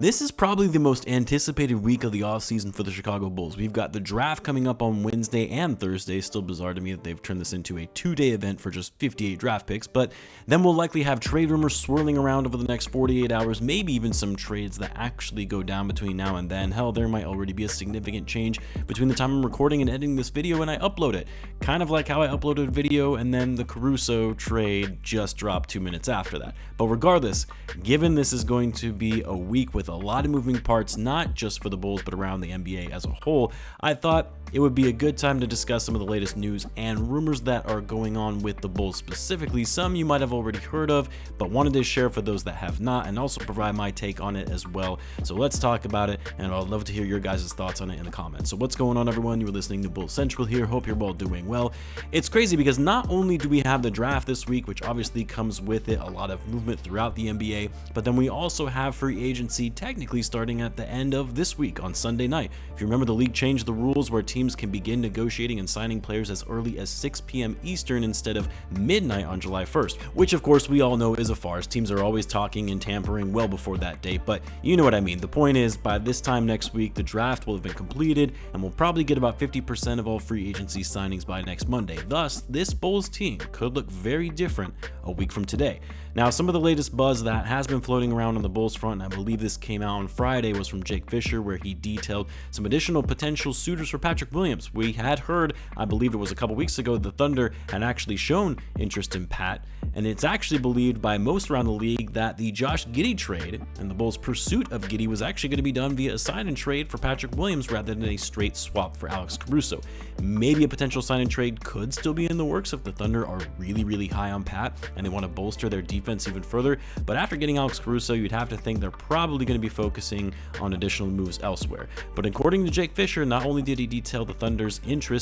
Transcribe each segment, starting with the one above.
This is probably the most anticipated week of the offseason for the Chicago Bulls. We've got the draft coming up on Wednesday and Thursday. Still bizarre to me that they've turned this into a 2-day event for just 58 draft picks, but then we'll likely have trade rumors swirling around over the next 48 hours, maybe even some trades that actually go down between now and then. Hell, there might already be a significant change between the time I'm recording and editing this video and I upload it. Kind of like how I uploaded a video and then the Caruso trade just dropped 2 minutes after that. But regardless, given this is going to be a week with a lot of moving parts, not just for the Bulls, but around the NBA as a whole, I thought it would be a good time to discuss some of the latest news and rumors that are going on with the Bulls specifically. Some you might have already heard of, but wanted to share for those that have not, and also provide my take on it as well. So let's talk about it, and I'd love to hear your guys' thoughts on it in the comments. So what's going on, everyone? You're listening to Bull Central here. Hope you're all doing well. It's crazy because not only do we have the draft this week, which obviously comes with it a lot of movement throughout the NBA, but then we also have free agency technically starting at the end of this week on Sunday night. If you remember, the league changed the rules where teams can begin negotiating and signing players as early as 6 p.m. Eastern instead of midnight on July 1st, which of course we all know is a farce. Teams are always talking and tampering well before that date, but you know what I mean. The point is, by this time next week, the draft will have been completed and we'll probably get about 50% of all free agency signings by next Monday. Thus, this Bulls team could look very different a week from today. Now, some of the latest buzz that has been floating around on the Bulls front, and I believe this came out on Friday, was from Jake Fisher, where he detailed some additional potential suitors for Patrick Williams. We had heard, I believe it was a couple weeks ago, the Thunder had actually shown interest in Pat, and it's actually believed by most around the league that the Josh Giddey trade and the Bulls' pursuit of Giddey was actually going to be done via a sign and trade for Patrick Williams rather than a straight swap for Alex Caruso. Maybe a potential sign and trade could still be in the works if the Thunder are really high on Pat and they want to bolster their defense even further, but after getting Alex Caruso, you'd have to think they're probably going to be focusing on additional moves elsewhere. But according to Jake Fisher, not only did he detail the Thunder's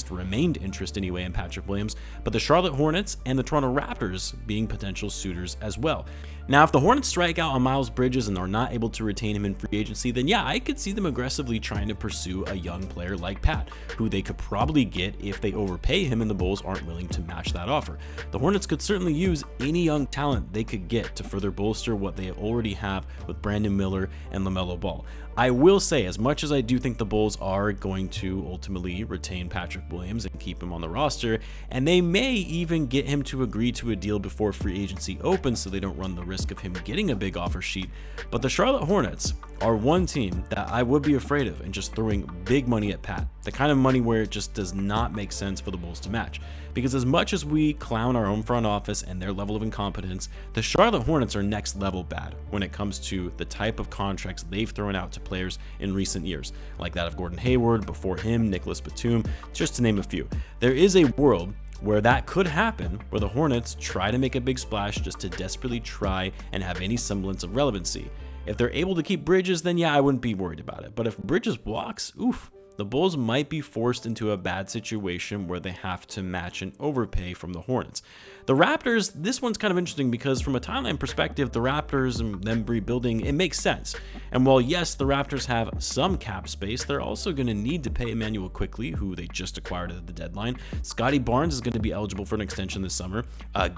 remained interest anyway in Patrick Williams, but the Charlotte Hornets and the Toronto Raptors being potential suitors as well. Now, if the Hornets strike out on Miles Bridges and are not able to retain him in free agency, then yeah, I could see them aggressively trying to pursue a young player like Pat, who they could probably get if they overpay him and the Bulls aren't willing to match that offer. The Hornets could certainly use any young talent they could get to further bolster what they already have with Brandon Miller and LaMelo Ball. I will say, as much as I do think the Bulls are going to ultimately retain Patrick Williams and keep him on the roster, and they may even get him to agree to a deal before free agency opens so they don't run the risk of him getting a big offer sheet, but the Charlotte Hornets are one team that I would be afraid of and just throwing big money at Pat. The kind of money where it just does not make sense for the Bulls to match. Because as much as we clown our own front office and their level of incompetence, the Charlotte Hornets are next level bad when it comes to the type of contracts they've thrown out to players in recent years, like that of Gordon Hayward, before him, Nicholas Batum, just to name a few. There is a world where that could happen, where the Hornets try to make a big splash just to desperately try and have any semblance of relevancy. If they're able to keep Bridges, then yeah, I wouldn't be worried about it. But if Bridges walks, oof, the Bulls might be forced into a bad situation where they have to match an overpay from the Hornets. The Raptors, this one's kind of interesting because from a timeline perspective, the Raptors and them rebuilding, it makes sense. And while yes, the Raptors have some cap space, they're also going to need to pay Emmanuel Quickley, who they just acquired at the deadline. Scotty Barnes is going to be eligible for an extension this summer.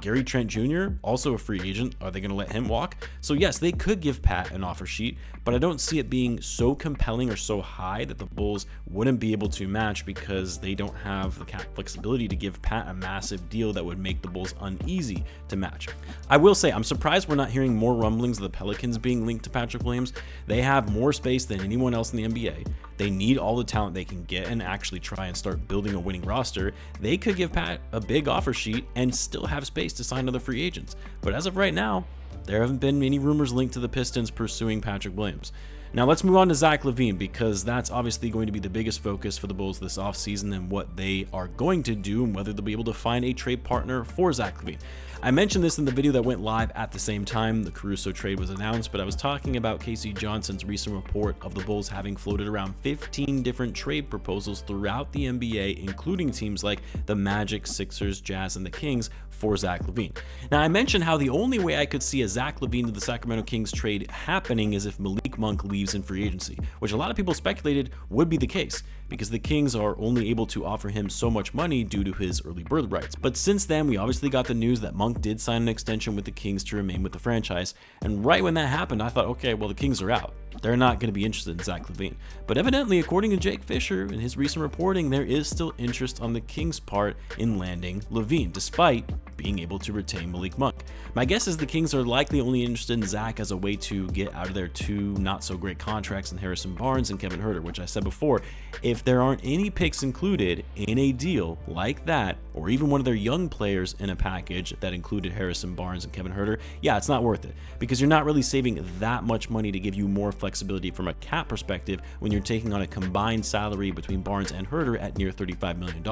Gary Trent Jr., also a free agent. Are they going to let him walk? So yes, they could give Pat an offer sheet, but I don't see it being so compelling or so high that the Bulls wouldn't be able to match because they don't have the cap flexibility to give Pat a massive deal that would make the Bulls uneasy to match. I will say, I'm surprised we're not hearing more rumblings of the Pelicans being linked to Patrick Williams. They have more space than anyone else in the NBA. They need all the talent they can get and actually try and start building a winning roster. They could give Pat a big offer sheet and still have space to sign other free agents. But as of right now, there haven't been any rumors linked to the Pistons pursuing Patrick Williams. Now let's move on to Zach Lavine, because that's obviously going to be the biggest focus for the Bulls this offseason and what they are going to do and whether they'll be able to find a trade partner for Zach Lavine. I mentioned this in the video that went live at the same time the Caruso trade was announced, but I was talking about Casey Johnson's recent report of the Bulls having floated around 15 different trade proposals throughout the NBA, including teams like the Magic, Sixers, Jazz, and the Kings for Zach Lavine. Now, I mentioned how the only way I could see a Zach Lavine to the Sacramento Kings trade happening is if Malik Monk leaves in free agency, which a lot of people speculated would be the case because the Kings are only able to offer him so much money due to his early bird rights. But since then, we obviously got the news that Monk did sign an extension with the Kings to remain with the franchise, and right when that happened, I thought, okay, well, the Kings are out. they're not going to be interested in Zach Lavine. But evidently, according to Jake Fisher in his recent reporting, there is still interest on the Kings' part in landing Lavine, despite being able to retain Malik Monk. My guess is the Kings are likely only interested in Zach as a way to get out of their two not-so-great contracts in Harrison Barnes and Kevin Huerter, which I said before, if there aren't any picks included in a deal like that, or even one of their young players in a package that included Harrison Barnes and Kevin Huerter, yeah, it's not worth it, because you're not really saving that much money to give you more flexibility from a cap perspective when you're taking on a combined salary between Barnes and Huerter at near $35 million.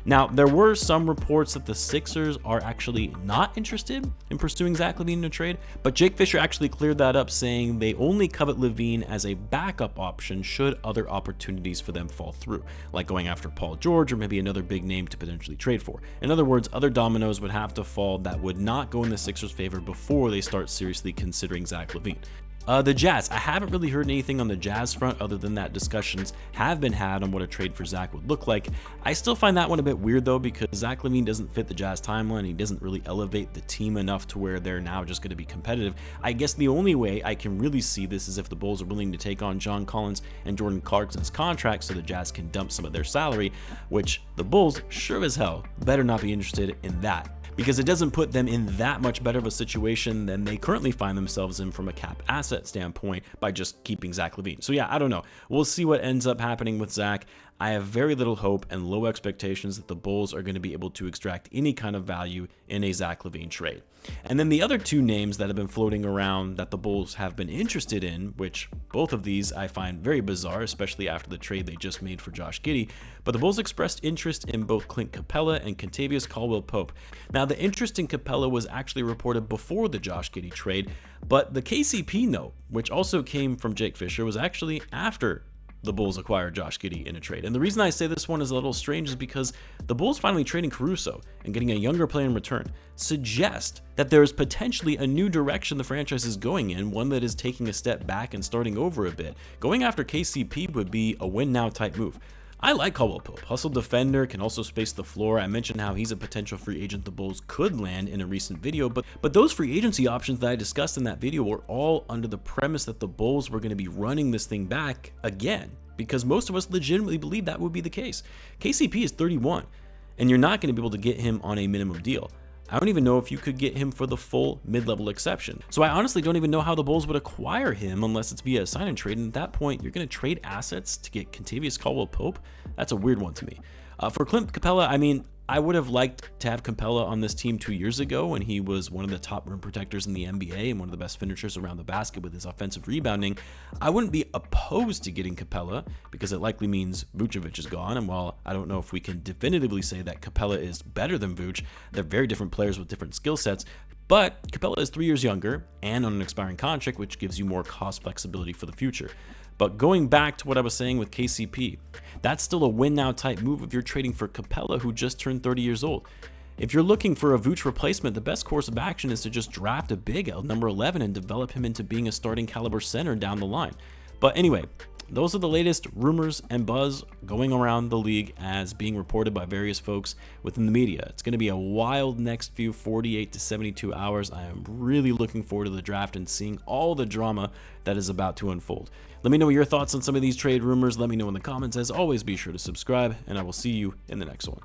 Now, there were some reports that the Sixers are actually not interested in pursuing Zach Lavine in a trade, but Jake Fisher actually cleared that up, saying they only covet Lavine as a backup option should other opportunities for them fall through, like going after Paul George or maybe another big name to potentially trade for. In other words, other dominoes would have to fall that would not go in the Sixers' favor before they start seriously considering Zach Lavine. The Jazz, I haven't really heard anything on the Jazz front other than that discussions have been had on what a trade for Zach would look like. I still find that one a bit weird though, because Zach Lavine doesn't fit the Jazz timeline. He doesn't really elevate the team enough to where they're now just going to be competitive. I guess the only way I can really see this is if the Bulls are willing to take on John Collins and Jordan Clarkson's contracts so the Jazz can dump some of their salary, which the Bulls sure as hell better not be interested in that, because it doesn't put them in that much better of a situation than they currently find themselves in from a cap asset standpoint by just keeping Zach Lavine. So yeah, I don't know. We'll see what ends up happening with Zach. I have very little hope and low expectations that the Bulls are going to be able to extract any kind of value in a Zach Lavine trade. And then the other two names that have been floating around that the Bulls have been interested in, which both of these I find very bizarre, especially after the trade they just made for Josh Giddey, but the Bulls expressed interest in both Clint Capella and Kentavious Caldwell-Pope. Now, the interest in Capella was actually reported before the Josh Giddey trade, but the KCP note, which also came from Jake Fisher, was actually after the Bulls acquired Josh Giddey in a trade. And the reason I say this one is a little strange is because the Bulls finally trading Caruso and getting a younger player in return suggest that there is potentially a new direction the franchise is going in, one that is taking a step back and starting over a bit. Going after KCP would be a win now type move. I like Caldwell-Pope. Hustle defender, can also space the floor. I mentioned how he's a potential free agent the Bulls could land in a recent video, but those free agency options that I discussed in that video were all under the premise that the Bulls were going to be running this thing back again, because most of us legitimately believe that would be the case. KCP is 31, and you're not going to be able to get him on a minimum deal. I don't even know if you could get him for the full mid-level exception. So I honestly don't even know how the Bulls would acquire him unless it's via a sign and trade. And at that point, you're going to trade assets to get Kentavious Caldwell-Pope? That's a weird one to me. For Clint Capella, I mean, I would have liked to have Capella on this team 2 years ago when he was one of the top rim protectors in the NBA and one of the best finishers around the basket with his offensive rebounding. I wouldn't be opposed to getting Capella because it likely means Vucevic is gone. And while I don't know if we can definitively say that Capella is better than Vuce, they're very different players with different skill sets. But Capella is 3 years younger and on an expiring contract, which gives you more cost flexibility for the future. But going back to what I was saying with KCP, that's still a win-now type move if you're trading for Capella, who just turned 30 years old. If you're looking for a Vuce replacement, the best course of action is to just draft a big L, number 11, and develop him into being a starting caliber center down the line. But anyway, those are the latest rumors and buzz going around the league as being reported by various folks within the media. It's going to be a wild next few 48 to 72 hours. I am really looking forward to the draft and seeing all the drama that is about to unfold. Let me know your thoughts on some of these trade rumors. Let me know in the comments. As always, be sure to subscribe, and I will see you in the next one.